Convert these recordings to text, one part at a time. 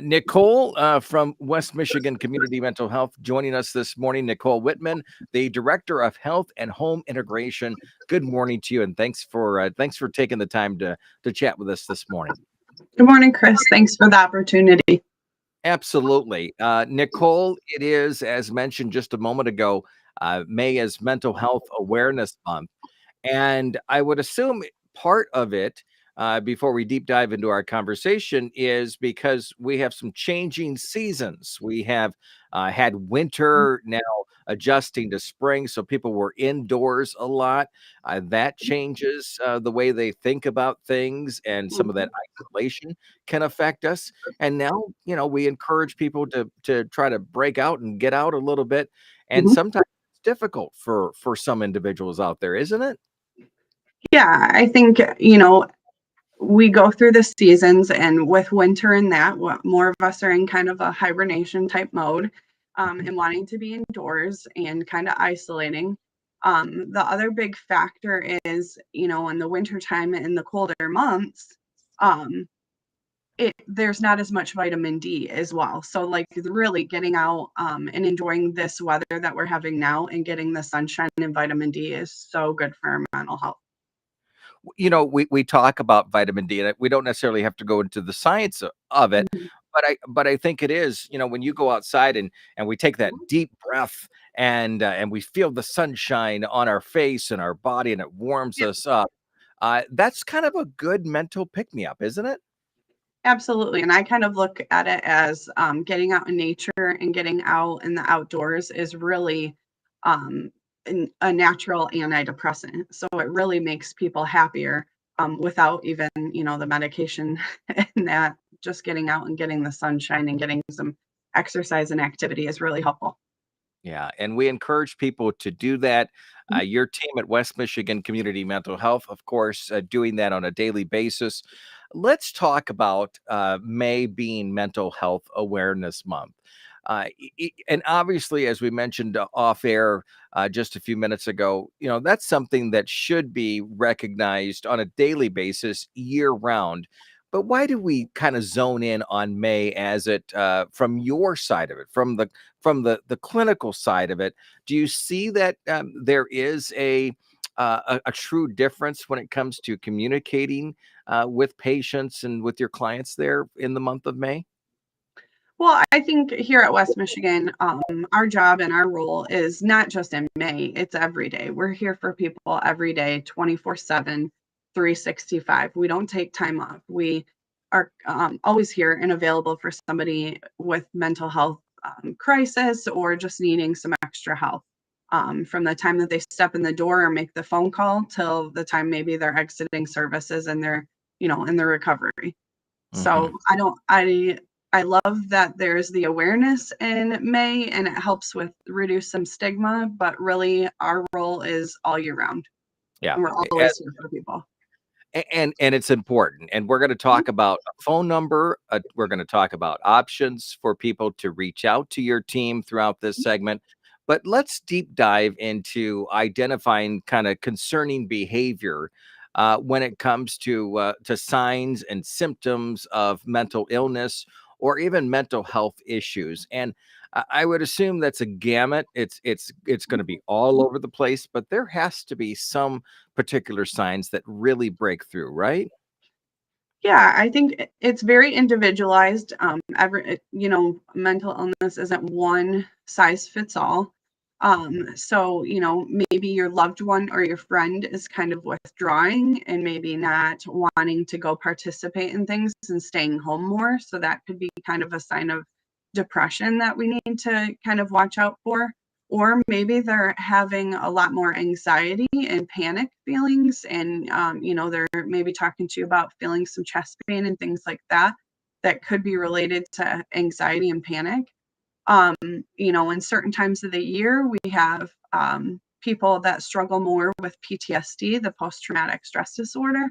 Nicole from West Michigan Community Mental Health joining us this morning. Nicole Whitman, the Director of Health and Home Integration. Good morning to you, and thanks for taking the time to chat with us this morning. Good morning, Chris. Thanks for the opportunity. Absolutely. Nicole, it is, as mentioned just a moment ago, May is Mental Health Awareness Month. And I would assume part of it, before we deep dive into our conversation, is because we have some changing seasons. We have had winter, now adjusting to spring, so people were indoors a lot. That changes the way they think about things, and some of that isolation can affect us. And now, we encourage people to try to break out and get out a little bit. And Mhm. sometimes it's difficult for some individuals out there, isn't it? Yeah, I think, we go through the seasons, and with winter and that, more of us are in kind of a hibernation type mode, and wanting to be indoors and kind of isolating. The other big factor is, in the wintertime and the colder months, um, there's not as much vitamin D as well. So like really getting out and enjoying this weather that we're having now and getting the sunshine and vitamin D is so good for our mental health. We talk about vitamin D, and we don't necessarily have to go into the science of it, Mhm. but I think it is, when you go outside and we take that deep breath and we feel the sunshine on our face and our body, and it warms Yep, us up. That's kind of a good mental pick me up, isn't it? absolutely. And I kind of look at it as getting out in nature and getting out in the outdoors is really um, a natural antidepressant. So it really makes people happier without even, the medication and that. Just getting out and getting the sunshine and getting some exercise and activity is really helpful. Yeah, and we encourage people to do that. Your team at West Michigan Community Mental Health, of course, doing that on a daily basis. Let's talk about May being Mental Health Awareness Month. And obviously, as we mentioned off air just a few minutes ago, that's something that should be recognized on a daily basis year round. But why do we kind of zone in on May as it from your side of it, from the clinical side of it? Do you see that there is a true difference when it comes to communicating with patients and with your clients there in the month of May? Well, I think here at West Michigan, our job and our role is not just in May, it's every day. We're here for people every day, 24/7, 365. We don't take time off. We are always here and available for somebody with mental health crisis or just needing some extra help. From the time that they step in the door or make the phone call till the time maybe they're exiting services and they're, in their recovery. Hmm. So I love that there's the awareness in May and it helps with reduce some stigma, but really our role is all year round Yeah. and we're always here for people. And it's important, and we're going to Mhm. talk about a phone number. We're going to talk about options for people to reach out to your team throughout this segment. But let's deep dive into identifying kind of concerning behavior when it comes to signs and symptoms of mental illness or even mental health issues. And I would assume that's a gamut. It's going to be all over the place, but there has to be some particular signs that really break through, right? Yeah, I think it's very individualized. Mental illness isn't one size fits all. So, maybe your loved one or your friend is kind of withdrawing and maybe not wanting to go participate in things and staying home more. So that could be kind of a sign of depression that we need to kind of watch out for. Or maybe they're having a lot more anxiety and panic feelings, and they're maybe talking to you about feeling some chest pain and things like that that could be related to anxiety and panic. um, in certain times of the year, we have people that struggle more with PTSD, the post-traumatic stress disorder.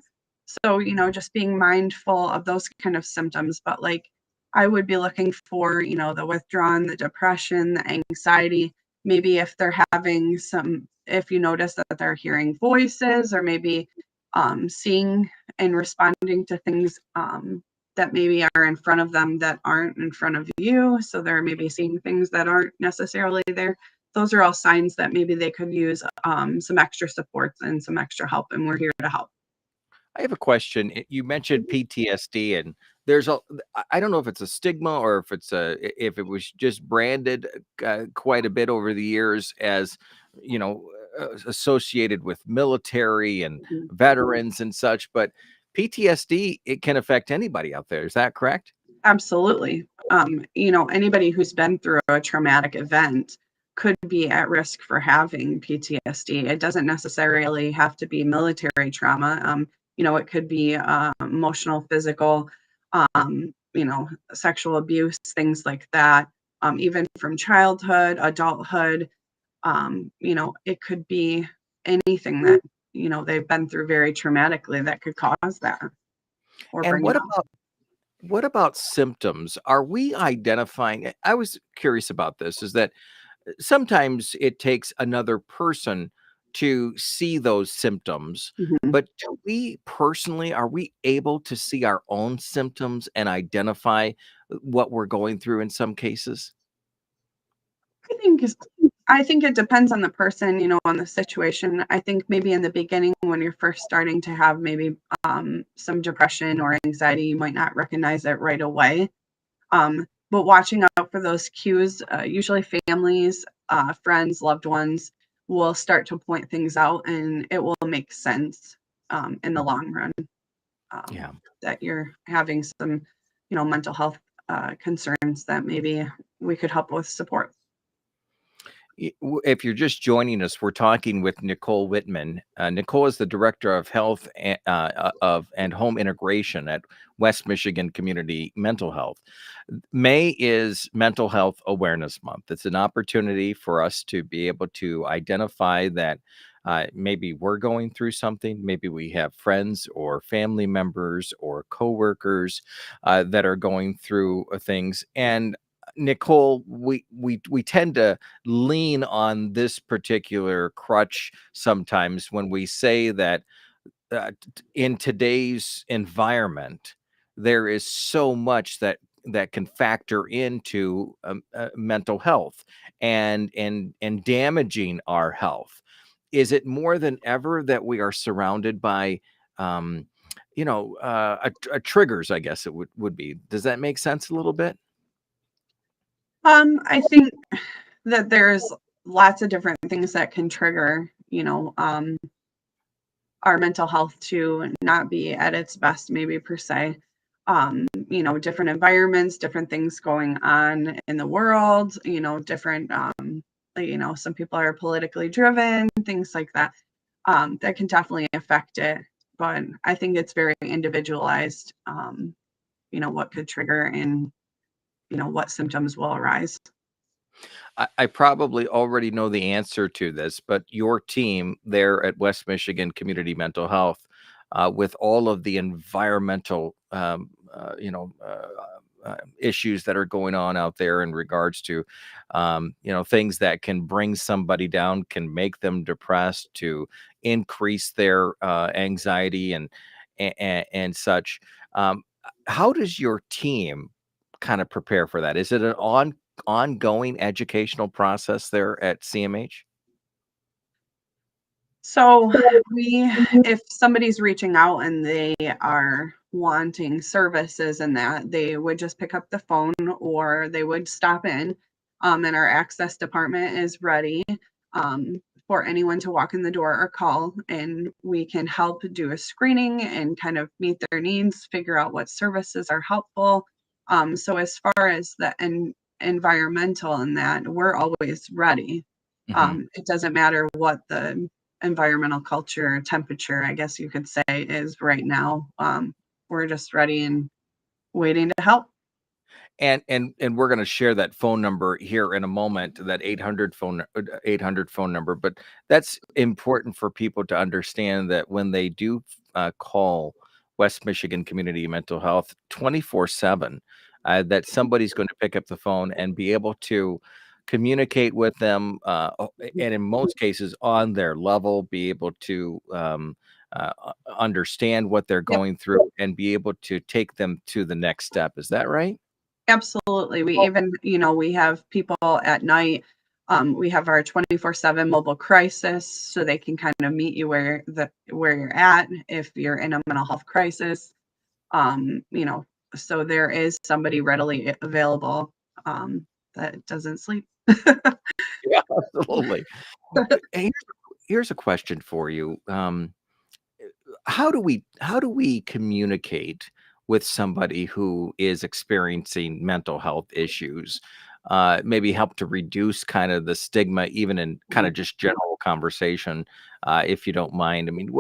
So, just being mindful of those kind of symptoms. But like, I would be looking for, the withdrawn, the depression, the anxiety. Maybe if they're having if you notice that they're hearing voices or maybe seeing and responding to things that maybe are in front of them that aren't in front of you. So they're maybe seeing things that aren't necessarily there. Those are all signs that maybe they could use some extra supports and some extra help, and we're here to help. I have a question. You mentioned PTSD, and there's a I don't know if it's a stigma or if it's a if it was just branded quite a bit over the years as, you know, associated with military and Mhm. veterans and such. But PTSD, it can affect anybody out there. Is that correct? Absolutely. Anybody who's been through a traumatic event could be at risk for having PTSD. It doesn't necessarily have to be military trauma. It could be emotional, physical, sexual abuse, things like that. Even from childhood, adulthood, it could be anything that, they've been through very traumatically that could cause that or And bring it on. what about symptoms? Are we identifying? I was curious about this. Is that sometimes it takes another person to see those symptoms, Mhm. but do we personally, are we able to see our own symptoms and identify what we're going through in some cases? I think is I think it depends on the person, on the situation. I think maybe in the beginning when you're first starting to have maybe some depression or anxiety, you might not recognize it right away. But watching out for those cues, usually families, friends, loved ones will start to point things out, and it will make sense in the long run um, Yeah. that you're having some, mental health concerns that maybe we could help with support. If you're just joining us, we're talking with Nicole Whitman. Nicole is the director of health and home integration at West Michigan Community Mental Health. May is Mental Health Awareness Month. It's an opportunity for us to be able to identify that maybe we're going through something. Maybe we have friends or family members or coworkers that are going through things. And Nicole, we tend to lean on this particular crutch sometimes when we say that in today's environment, there is so much that can factor into mental health and damaging our health. Is it more than ever that we are surrounded by, um, triggers? I guess it would be. Does that make sense a little bit? I think that there's lots of different things that can trigger, our mental health to not be at its best, maybe per se. Different environments, different things going on in the world, different, some people are politically driven, things like that, that can definitely affect it. But I think it's very individualized, what could trigger and, what symptoms will arise. I probably already know the answer to this, but your team there at West Michigan Community Mental Health, with all of the environmental, issues that are going on out there in regards to, things that can bring somebody down, can make them depressed, to increase their anxiety and such. How does your team kind of prepare for that? Is it an ongoing educational process there at CMH? So we if somebody's reaching out and they are wanting services and that, they would just pick up the phone or they would stop in. And our access department is ready for anyone to walk in the door or call, and we can help do a screening and kind of meet their needs, figure out what services are helpful. So as far as the environmental and that, we're always ready. Mhm. It doesn't matter what the environmental culture, temperature, I guess you could say, is right now. We're just ready and waiting to help. And we're gonna share that phone number here in a moment, that 800 phone number, but that's important for people to understand that when they do, call West Michigan Community Mental Health 24/7, that somebody's gonna pick up the phone and be able to communicate with them, and in most cases, on their level, be able to, understand what they're Yep. going through and be able to take them to the next step. Is that right? Absolutely. We even, we have people at night. We have our 24/7 mobile crisis, so they can kind of meet you where you're at if you're in a mental health crisis. Um, you know, so there is somebody readily available that doesn't sleep. Yeah, absolutely. Hey, here's a question for you. How do we communicate with somebody who is experiencing mental health issues? Maybe help to reduce kind of the stigma, even in kind of just general conversation, if you don't mind. I mean,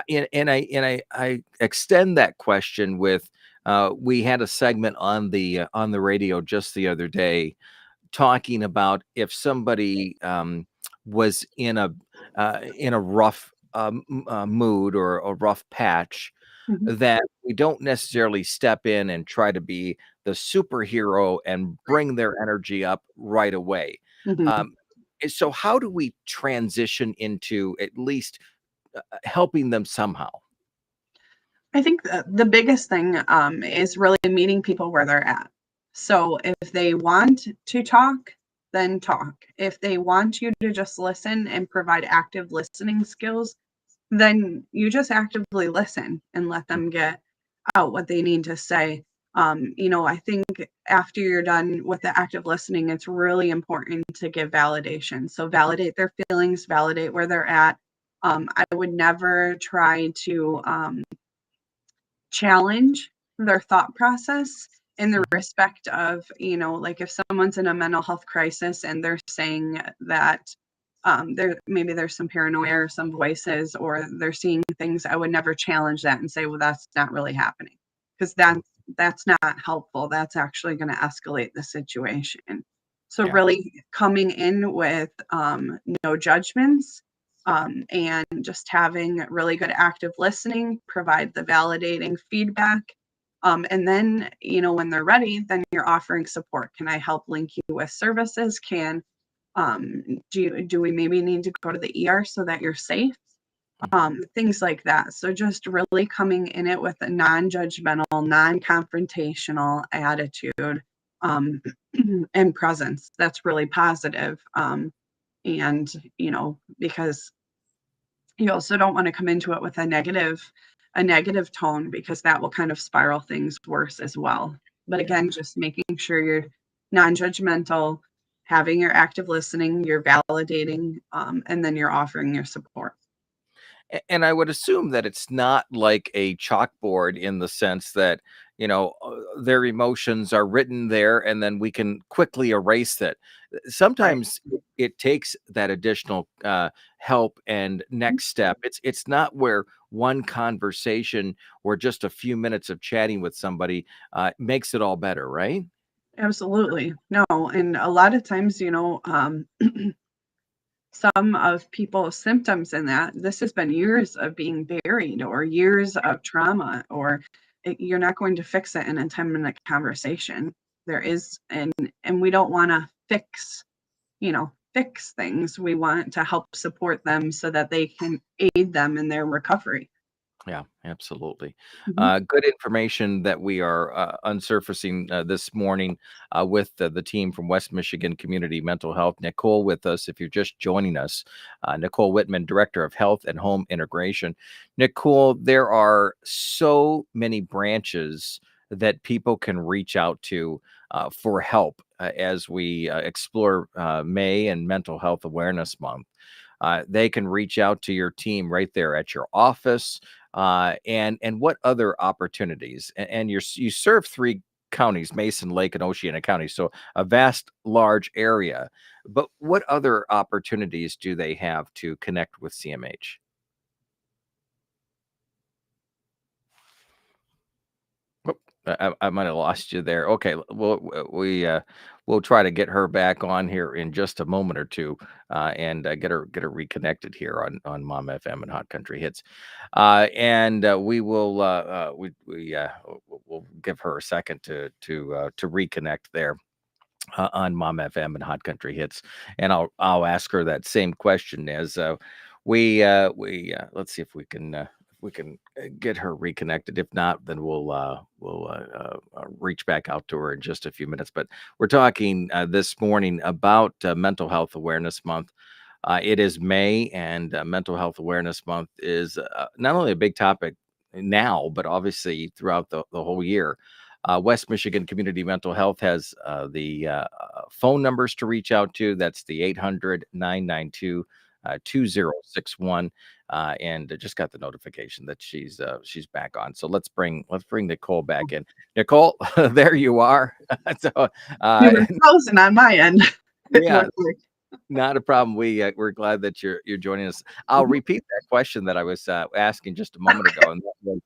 and I extend that question with. We had a segment on the radio just the other day talking about if somebody was in a rough mood or a rough patch, Mhm. that we don't necessarily step in and try to be the superhero and Right. bring their energy up right away. Mhm. Um, so, how do we transition into at least helping them somehow? I think the biggest thing is really meeting people where they're at. So if they want to talk, then talk. If they want you to just listen and provide active listening skills, then you just actively listen and let them get out what they need to say. I think after you're done with the active listening, it's really important to give validation. So validate their feelings, validate where they're at. I would never try to challenge their thought process in the Mhm. respect of, like if someone's in a mental health crisis and they're saying that there maybe there's some paranoia or some voices or they're seeing things, I would never challenge that and say, well, that's not really happening. Because that's not helpful. That's actually going to escalate the situation. So Yeah. really coming in with no judgments, and just having really good active listening, provide the validating feedback. And then, when they're ready, then you're offering support. Can I help link you with services? Do we maybe need to go to the ER so that you're safe? Mhm. Things like that. So just really coming in it with a non-judgmental, non-confrontational attitude, um, and presence. That's really positive. And because you also don't want to come into it with a negative tone, because that will kind of spiral things worse as well. But Yeah. again, just making sure you're non-judgmental, having your active listening, you're validating, and then you're offering your support. And I would assume that it's not like a chalkboard in the sense that, their emotions are written there and then we can quickly erase that. Right. Sometimes it takes that additional help and next step. It's not where one conversation or just a few minutes of chatting with somebody makes it all better, right? Absolutely. No, and a lot of times, some of people's symptoms in that this has been years of being buried or years of trauma, or you're not going to fix it in a 10-minute conversation. There is, and we don't want to fix things. We want to help support them so that they can aid them in their recovery. Yeah, absolutely. Mhm. Good information that we are unsurfacing this morning with the team from West Michigan Community Mental Health. Nicole with us, if you're just joining us. Nicole Whitman, Director of Health and Home Integration. Nicole, there are so many branches that people can reach out to for help as we explore May and Mental Health Awareness Month. They can reach out to your team right there at your office. And what other opportunities? And you serve three counties, Mason, Lake, and Oceana County, so a vast, large area. But what other opportunities do they have to connect with CMH? Oop, I might have lost you there. Okay, we'll try to get her back on here in just a moment or two, and get her reconnected here on Mom FM and Hot Country Hits, and we will we'll give her a second to reconnect there on Mom FM and Hot Country Hits, and I'll ask her that same question as We let's see if we can get her reconnected. If not, then we'll reach back out to her in just a few minutes. But we're talking this morning about Mental Health Awareness Month. It is May, and Mental Health Awareness Month is not only a big topic now, but obviously throughout the whole year. West Michigan Community Mental Health has the phone numbers to reach out to. That's the 800-992 2061. And I just got the notification that she's back on. So let's bring Nicole back in. Nicole, there you are. So You uh, were frozen on my end. It yeah, looked like. not a problem. We're glad that you're joining us. I'll Mhm. repeat that question that I was asking just a moment ago, and that was,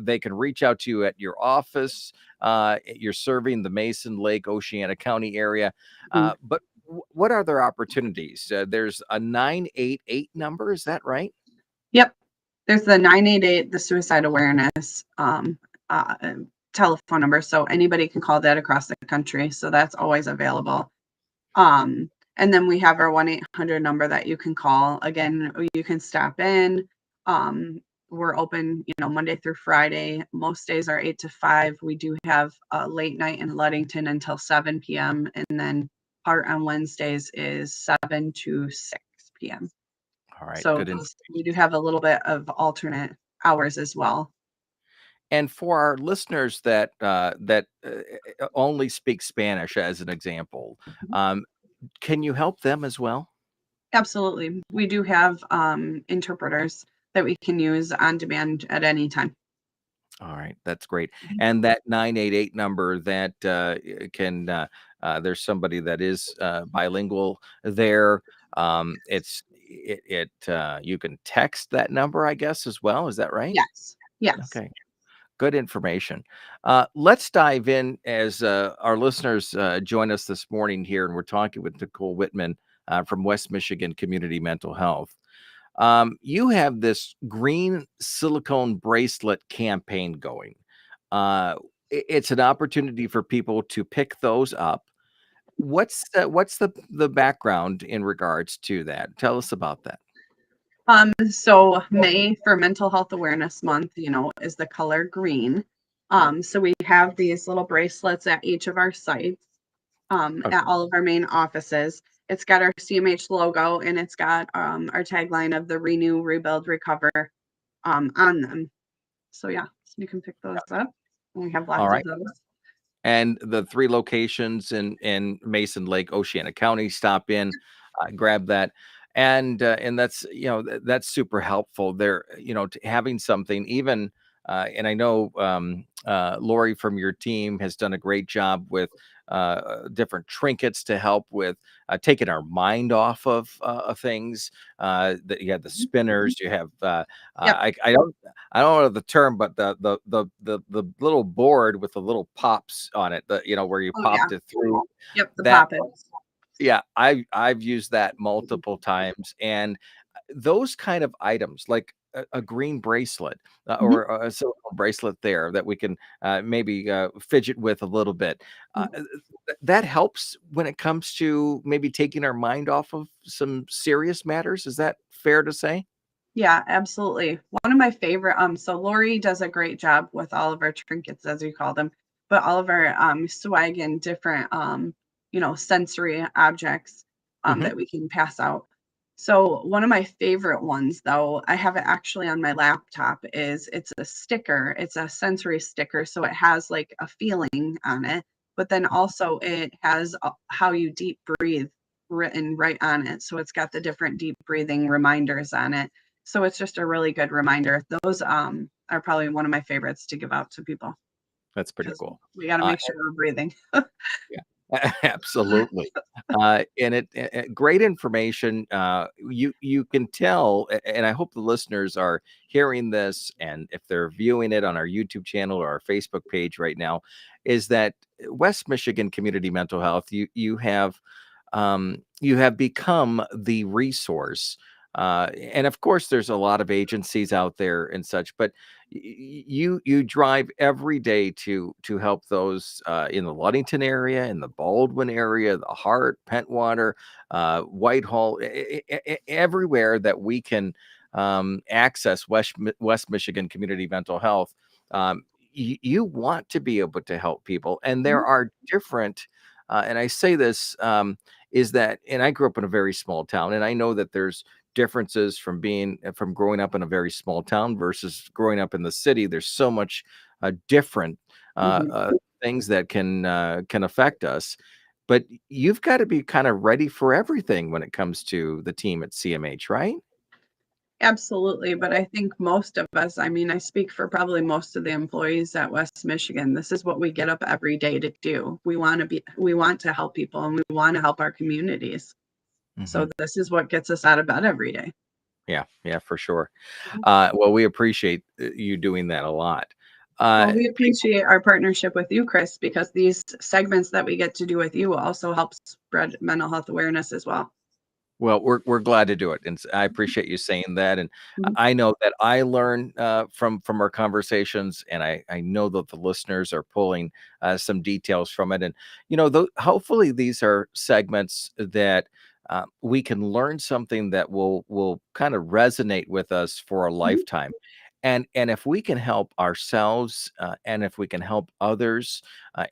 they can reach out to you at your office. You're serving the Mason Lake, Oceana County area, Mhm. but what are their opportunities? There's a 988 number. Is that right? Yep. There's the 988, the suicide awareness uh, telephone number. So anybody can call that across the country. So that's always available. And then we have our 1-800 number that you can call. Again, you can stop in. We're open, Monday through Friday. Most days are 8 to 5. We do have a late night in Ludington until 7 p.m. And then part on Wednesdays is 7 to 6 p.m. All right, So good. we do have a little bit of alternate hours as well. And for our listeners that only speak Spanish, as an example, Mhm. um, can you help them as well? Absolutely. We do have interpreters that we can use on demand at any time. All right, that's great. Mhm. And that 988 number that can there's somebody that is bilingual there. You can text that number, I guess, as well. Is that right? Yes. Yes. Okay. Good information. Let's dive in as our listeners join us this morning here, and we're talking with Nicole Whitman from West Michigan Community Mental Health. You have this green silicone bracelet campaign going. It's an opportunity for people to pick those up. What's the background in regards to that? Tell us about that. So May for Mental Health Awareness Month, is the color green. So we have these little bracelets at each of our sites, at all of our main offices. It's got our CMH logo and it's got our tagline of the renew, rebuild, recover on them. So yeah, you can pick those up. We have All lots of right. those. And the 3 locations in Mason Lake, Oceana County, stop in, grab that, and that's, that's super helpful there, having something even, and I know, Lori from your team has done a great job with, different trinkets to help with, taking our mind off of things, that you have the Mhm. spinners, you have, Yep. I don't know the term, but the little board with the little pops on it, where you Oh yeah. popped it through Yep. The that. pop-its. Yeah, I've used that Mhm. multiple times, and those kind of items, like a green bracelet, Mhm. or a silicone bracelet there that we can maybe fidget with a little bit. That helps when it comes to maybe taking our mind off of some serious matters. Is that fair to say? Yeah, absolutely. One of my favorite, so Lori does a great job with all of our trinkets, as we call them, but all of our swag and different, sensory objects Hmm. that we can pass out. So one of my favorite ones, though, I have it actually on my laptop, is it's a sticker. It's a sensory sticker, so it has like a feeling on it, but then also it has how you deep breathe written right on it. So it's got the different deep breathing reminders on it, so it's just a really good reminder. Those are probably one of my favorites to give out to people That's pretty because cool. we got to Uh, make sure we're breathing. Yeah, absolutely. Great information. You can tell, and I hope the listeners are hearing this, and if they're viewing it on our YouTube channel or our Facebook page right now, is that West Michigan Community Mental Health, you have become the resource And of course, there's a lot of agencies out there and such, but you drive every day to help those in the Ludington area, in the Baldwin area, the Hart, Pentwater, Whitehall, everywhere that we can access West Michigan community mental health. You want to be able to help people, and there Mhm, are different. And I say this is that, and I grew up in a very small town, and I know that there's differences from growing up in a very small town versus growing up in the city. There's so much different mhm. things that can affect us. But you've got to be kind of ready for everything when it comes to the team at CMH, right? Absolutely, but I think most of us, I mean, I speak for probably most of the employees at West Michigan. This is what we get up every day to do. We want to help people and we want to help our communities. Hmm. So this is what gets us out of bed every day. Yeah, yeah, for sure. Mhm. Well, we appreciate you doing that a lot. Well, we People, appreciate our partnership with you, Chris, because these segments that we get to do with you also help spread mental health awareness as well. well, we're glad to do it, and I appreciate you saying that. And Mhm, I know that I learn from our conversations, and I know that the listeners are pulling some details from it. And hopefully these are segments that we can learn something that will kind of resonate with us for a mhm, lifetime. And if we can help ourselves, and if we can help others,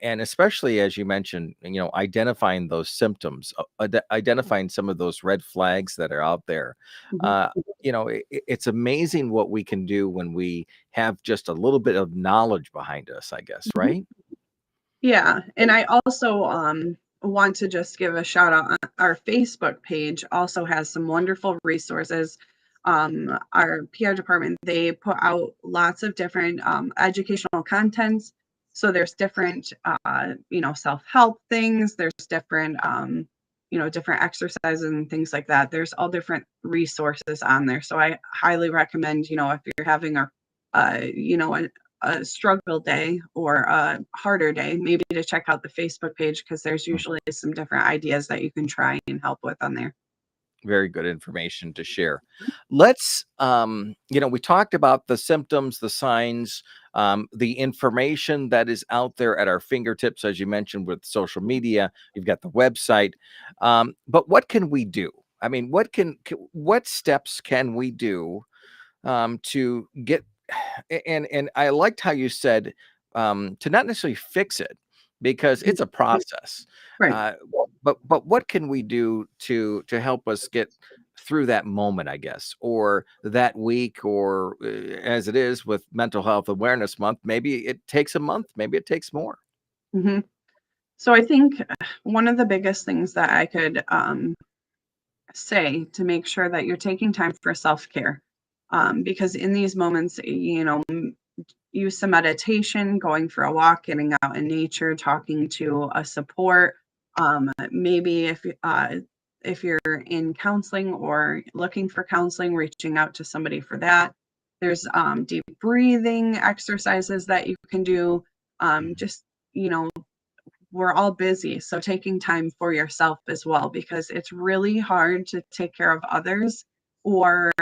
and especially as you mentioned, identifying those symptoms, identifying some of those red flags that are out there. mhm, uh, it's amazing what we can do when we have just a little bit of knowledge behind us, I guess, mhm. right? Yeah, and I also want to just give a shout out. Our Facebook page also has some wonderful resources. Our PR department, they put out lots of different educational contents. So there's different, self-help things. There's different, different exercises and things like that. There's all different resources on there. So I highly recommend, if you're having a struggle day or a harder day, maybe to check out the Facebook page because there's usually some different ideas that you can try and help with on there. Very good information to share. We talked about the symptoms, the signs, the information that is out there at our fingertips, as you mentioned, with social media. You've got the website. But what can we do? I mean, what steps can we do to get and I liked how you said to not necessarily fix it because it's a process. Right. Uh, but what can we do to help us get through that moment, I guess, or that week, or as it is with Mental Health Awareness Month, maybe it takes a month, maybe it takes more. hmm So I think one of the biggest things that I could say to make sure that you're taking time for self care, because in these moments, use some meditation, going for a walk, getting out in nature, talking to a support. Maybe if you're in counseling or looking for counseling, reaching out to somebody for that. There's deep breathing exercises that you can do. Mhm. Just you know, we're all busy, so taking time for yourself as well, because it's really hard to take care of others or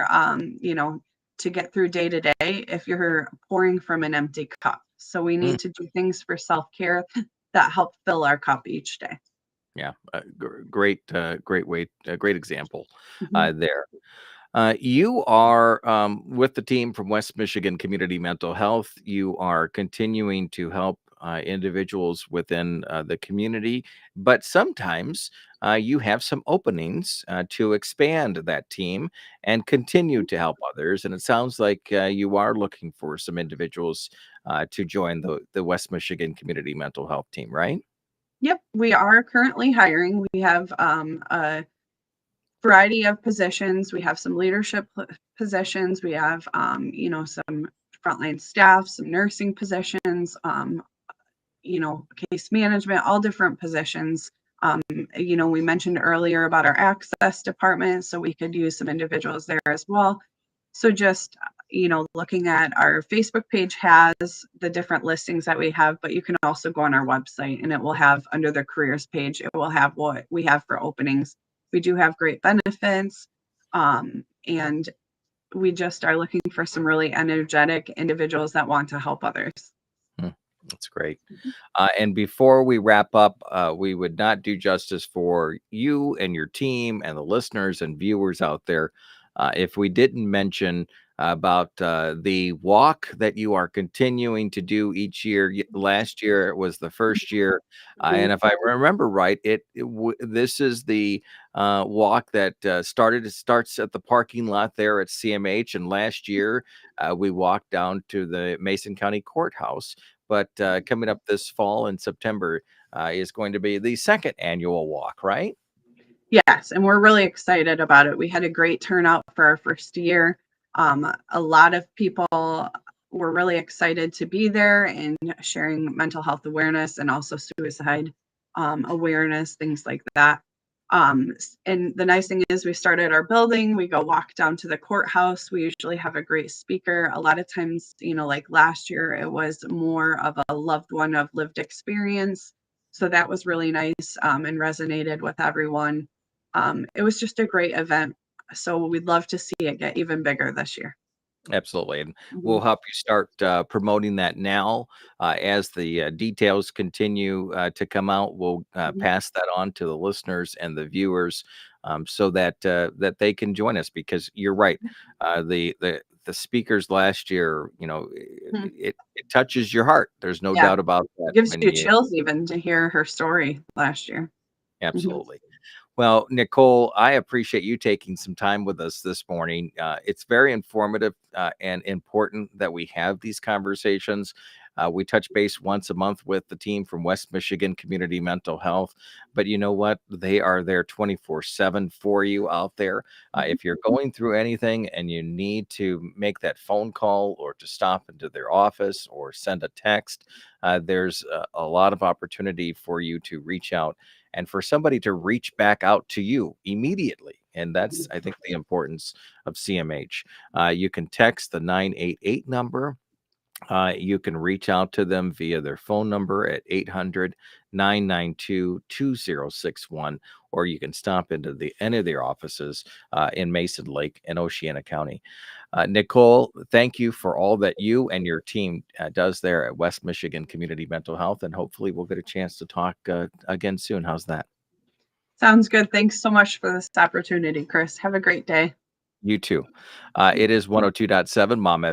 to get through day to day if you're pouring from an empty cup. So we Mm, need to do things for self-care that help fill our cup each day. yeah, great way, great example Mhm. there. You are with the team from West Michigan Community Mental Health. You are continuing to help individuals within the community, but sometimes you have some openings to expand that team and continue to help others. And it sounds like you are looking for some individuals to join the West Michigan Community Mental Health team, right? Yep, we are currently hiring. We have a variety of positions. We have some leadership positions. We have some frontline staff, some nursing positions, case management, all different positions. We mentioned earlier about our access department, so we could use some individuals there as well. So just, looking at our Facebook page has the different listings that we have, but you can also go on our website and it will have under the careers page, it will have what we have for openings. We do have great benefits. And we just are looking for some really energetic individuals that want to help others. Hmm, that's great. And before we wrap up, we would not do justice for you and your team and the listeners and viewers out there if we didn't mention about the walk that you are continuing to do each year. Last year it was the first year, Mhm. and if I remember right, this is the walk that started. It starts at the parking lot there at CMH, and last year we walked down to the Mason County Courthouse. But coming up this fall in September is going to be the second annual walk, right? Yes, and we're really excited about it. We had a great turnout for our first year. A lot of people were really excited to be there and sharing mental health awareness and also suicide awareness, things like that. And the nice thing is, we start at our building, we go walk down to the courthouse. We usually have a great speaker. A lot of times, like last year, it was more of a loved one of lived experience. So that was really nice and resonated with everyone. It was just a great event. So we'd love to see it get even bigger this year. Absolutely. And we'll Mhm, help you start promoting that now as the details continue to come out. We'll mhm, pass that on to the listeners and the viewers so that that they can join us because you're right. The speakers last year, mhm. it touches your heart. There's no Yeah, doubt about that gives when you you chills even to hear her story last year. Mhm, absolutely. Well, Nicole, I appreciate you taking some time with us this morning. It's very informative and important that we have these conversations. We touch base once a month with the team from West Michigan Community Mental Health, but you know what? They are there 24/7 for you out there. mhm, If you're going through anything and you need to make that phone call or to stop into their office or send a text, there's a lot of opportunity for you to reach out and for somebody to reach back out to you immediately. And that's, I think, the importance of CMH. You can text the 988 number. You can reach out to them via their phone number at 800-992-2061, or you can stop into any of their offices in Mason Lake and Oceana County. Nicole, thank you for all that you and your team does there at West Michigan Community Mental Health, and hopefully we'll get a chance to talk again soon. How's that? sounds good. Thanks so much for this opportunity, Chris. Have a great day. You too. It is 102.7 Mom